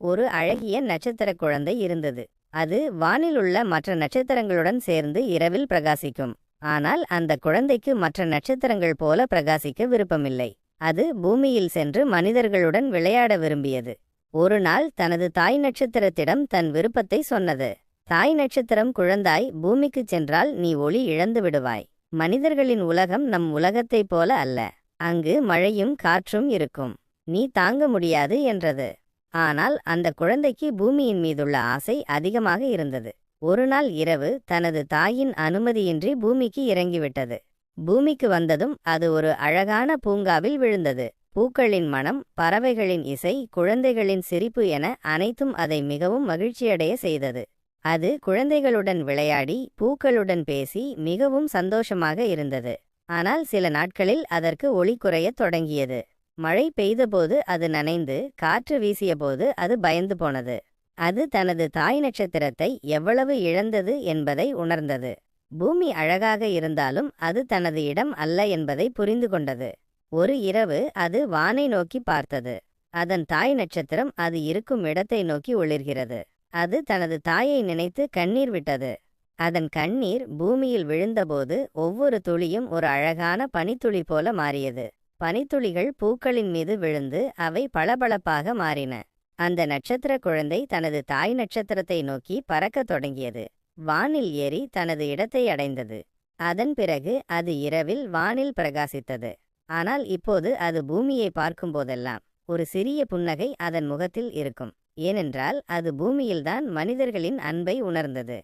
ஒரு அழகிய நட்சத்திர குழந்தை இருந்தது. அது வானிலுள்ள மற்ற நட்சத்திரங்களுடன் சேர்ந்து இரவில் பிரகாசிக்கும். ஆனால் அந்த குழந்தைக்கு மற்ற நட்சத்திரங்கள் போல பிரகாசிக்க விருப்பமில்லை. அது பூமியில் சென்று மனிதர்களுடன் விளையாட விரும்பியது. ஒரு நாள் தனது தாய் நட்சத்திரத்திடம் தன் விருப்பத்தை சொன்னது. தாய் நட்சத்திரம், குழந்தாய், பூமிக்குச் சென்றால் நீ ஒளி இழந்து விடுவாய். மனிதர்களின் உலகம் நம் உலகத்தைப் போல அல்ல. அங்கு மழையும் காற்றும் இருக்கும். நீ தாங்க முடியாது என்றது. ஆனால் அந்த குழந்தைக்கு பூமியின் மீதுள்ள ஆசை அதிகமாக இருந்தது. ஒரு நாள் இரவு தனது தாயின் அனுமதியின்றி பூமிக்கு இறங்கிவிட்டது. பூமிக்கு வந்ததும் அது ஒரு அழகான பூங்காவில் விழுந்தது. பூக்களின் மனம், பறவைகளின் இசை, குழந்தைகளின் சிரிப்பு என அனைத்தும் அதை மிகவும் மகிழ்ச்சியடைய செய்தது. அது குழந்தைகளுடன் விளையாடி பூக்களுடன் பேசி மிகவும் சந்தோஷமாக இருந்தது. ஆனால் சில நாட்களில் அதற்கு ஒளி குறையத் தொடங்கியது. மழை பெய்தபோது அது நனைந்து, காற்று வீசியபோது அது பயந்து போனது. அது தனது தாய் நட்சத்திரத்தை எவ்வளவு இழந்தது என்பதை உணர்ந்தது. பூமி அழகாக இருந்தாலும் அது தனது இடம் அல்ல என்பதை புரிந்து கொண்டது. ஒரு இரவு அது வானை நோக்கி பார்த்தது. அதன் தாய் நட்சத்திரம் அது இருக்கும் இடத்தை நோக்கி ஒளிர்கிறது. அது தனது தாயை நினைத்து கண்ணீர் விட்டது. அதன் கண்ணீர் பூமியில் விழுந்தபோது ஒவ்வொரு துளியும் ஒரு அழகான பனித்துளி போல மாறியது. பனித்துளிகள் பூக்களின் மீது விழுந்து அவை பளபளப்பாக மாறின. அந்த நட்சத்திர குழந்தை தனது தாய் நட்சத்திரத்தை நோக்கி பறக்கத் தொடங்கியது. வானில் ஏறி தனது இடத்தை அடைந்தது. அதன் பிறகு அது இரவில் வானில் பிரகாசித்தது. ஆனால் இப்போது அது பூமியை பார்க்கும்போதெல்லாம் ஒரு சிறிய புன்னகை அதன் முகத்தில் இருக்கும். ஏனென்றால் அது பூமியில்தான் மனிதர்களின் அன்பை உணர்ந்தது.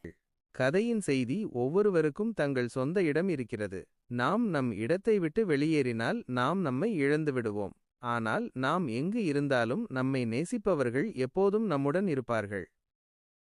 கதையின் செய்தி: ஒவ்வொருவருக்கும் தங்கள் சொந்த இடம் இருக்கிறது. நாம் நம் இடத்தை விட்டு வெளியேறினால் நாம் நம்மை இழந்து விடுவோம். ஆனால் நாம் எங்கு இருந்தாலும் நம்மை நேசிப்பவர்கள் எப்போதும் நம்முடன் இருப்பார்கள்.